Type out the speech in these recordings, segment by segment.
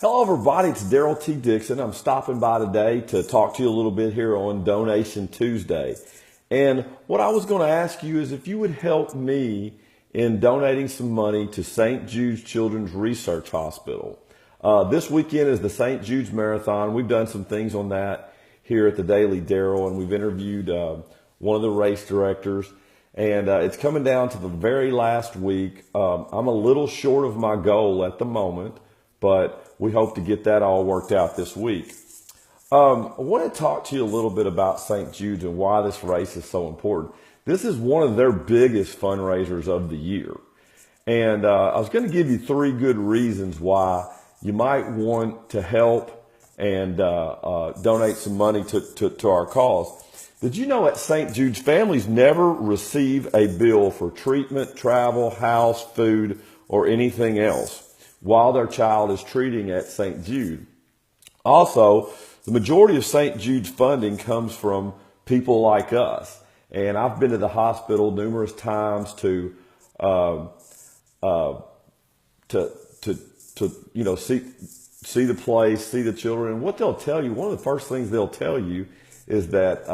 Hello everybody, it's Daryl T. Dixon. I'm stopping by today to talk to you a little bit here on Donation Tuesday. And what I was going to ask you is if you would help me in donating some money to St. Jude's Children's Research Hospital. This weekend is the St. Jude's Marathon. We've done some things on that here at the Daily Daryl, and we've interviewed one of the race directors. And it's coming down to the very last week. I'm a little short of my goal at the moment, but we hope to get that all worked out this week. I want to talk to you a little bit about St. Jude's and why this race is so important. This is one of their biggest fundraisers of the year. And I was going to give you 3 good reasons why you might want to help and donate some money to our cause. Did you know at St. Jude's, families never receive a bill for treatment, travel, house, food, or anything else while their child is treating at St. Jude? Also, the majority of St. Jude's funding comes from people like us. And I've been to the hospital numerous times to see the place, see the children. And what they'll tell you, one of the first things they'll tell you is that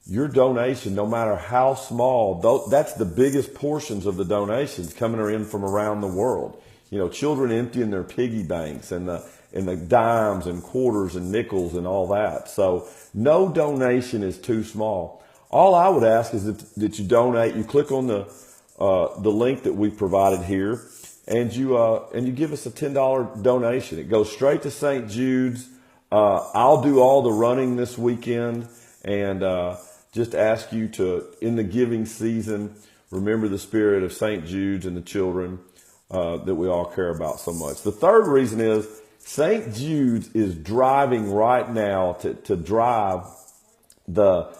your donation, no matter how small, that's the biggest portions of the donations coming in from around the world. You know, children emptying their piggy banks and the dimes and quarters and nickels and all that. So no donation is too small. All I would ask is that you donate. You click on the link that we've provided here, and you give us a $10 donation. It goes straight to St. Jude's. I'll do all the running this weekend, and just ask you to, in the giving season, remember the spirit of St. Jude's and the children that we all care about so much. The third reason is St. Jude's is driving right now to drive the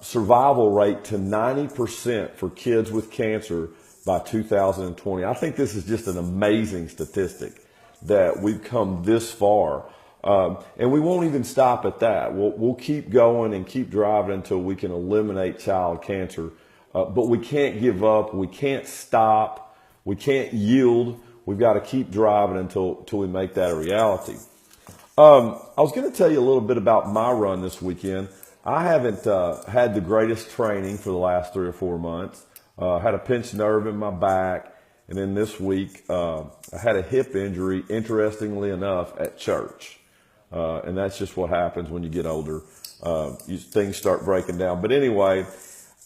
survival rate to 90% for kids with cancer by 2020. I think this is just an amazing statistic that we've come this far. And we won't even stop at that. We'll keep going and keep driving until we can eliminate child cancer. But we can't give up. We can't stop. We can't yield. We've got to keep driving until we make that a reality. I was going to tell you a little bit about my run this weekend. I haven't had the greatest training for the last 3 or 4 months. I had a pinched nerve in my back. And then this week, I had a hip injury, interestingly enough, at church. And that's just what happens when you get older. Things start breaking down. But anyway,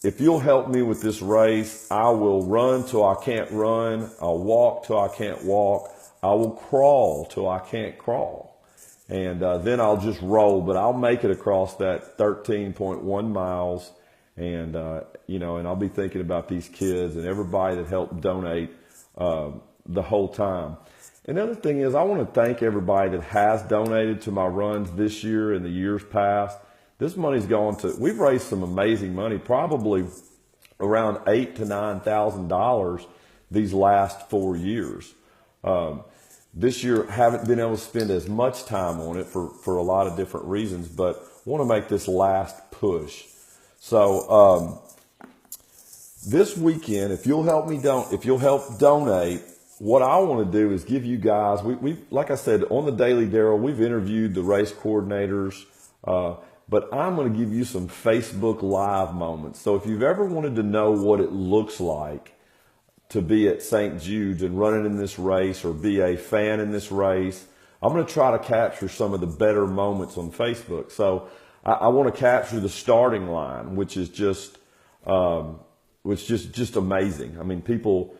if you'll help me with this race, I will run till I can't run. I'll walk till I can't walk. I will crawl till I can't crawl. And then I'll just roll. But I'll make it across that 13.1 miles. And, and I'll be thinking about these kids and everybody that helped donate the whole time. Another thing is I want to thank everybody that has donated to my runs this year and the years past. This money's gone to, we've raised some amazing money, probably around $8,000 to $9,000 these last 4 years. This year, haven't been able to spend as much time on it for a lot of different reasons, but want to make this last push. So this weekend, if you'll help donate, what I want to do is give you guys, we like I said, on the Daily Daryl, we've interviewed the race coordinators, but I'm going to give you some Facebook Live moments. So if you've ever wanted to know what it looks like to be at St. Jude's and running in this race or be a fan in this race, I'm going to try to capture some of the better moments on Facebook. So I want to capture the starting line, which is just amazing. I mean, people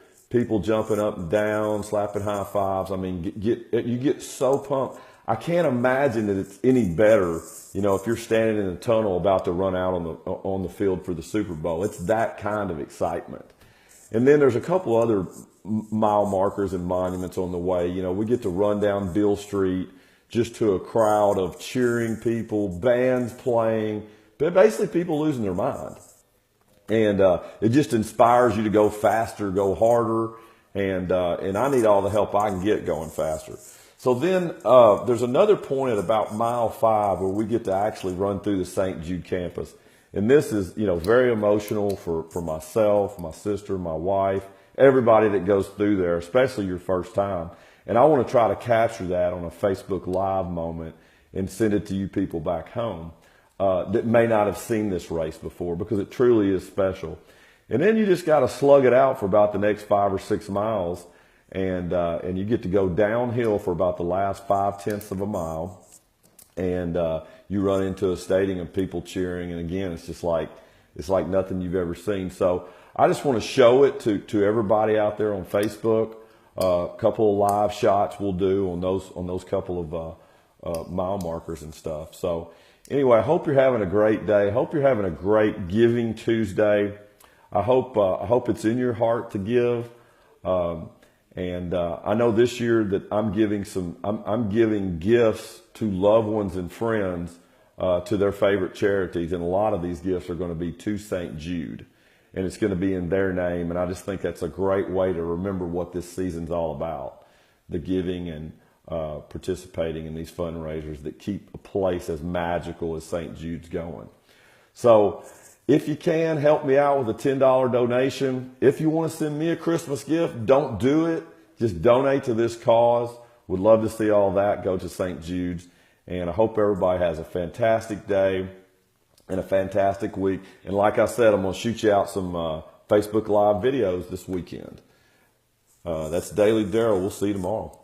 jumping up and down, slapping high fives. I mean, you get so pumped. I can't imagine that it's any better, if you're standing in a tunnel about to run out on the field for the Super Bowl. It's that kind of excitement. And then there's a couple other mile markers and monuments on the way. We get to run down Bill Street just to a crowd of cheering people, bands playing, but basically people losing their mind. And it just inspires you to go faster, go harder, and I need all the help I can get going faster. So then there's another point at about mile 5 where we get to actually run through the St. Jude campus. And this is, very emotional for myself, my sister, my wife, everybody that goes through there, especially your first time. And I want to try to capture that on a Facebook Live moment and send it to you people back home that may not have seen this race before, because it truly is special. And then you just got to slug it out for about the next 5 or 6 miles, and you get to go downhill for about the last 5/10 of a mile, and you run into a stadium of people cheering, and again, it's like nothing you've ever seen. So I just want to show it to everybody out there on Facebook. A couple of live shots we'll do on those couple of mile markers and stuff. So anyway, I hope you're having a great day. I hope you're having a great Giving Tuesday. I hope it's in your heart to give. And I know this year that I'm giving gifts to loved ones and friends to their favorite charities, and a lot of these gifts are going to be to St. Jude, and it's going to be in their name. And I just think that's a great way to remember what this season's all about: the giving and participating in these fundraisers that keep a place as magical as St. Jude's going. So if you can, help me out with a $10 donation. If you want to send me a Christmas gift, don't do it. Just donate to this cause. Would love to see all that go to St. Jude's. And I hope everybody has a fantastic day and a fantastic week. And like I said, I'm going to shoot you out some Facebook Live videos this weekend. That's Daily Daryl. We'll see you tomorrow.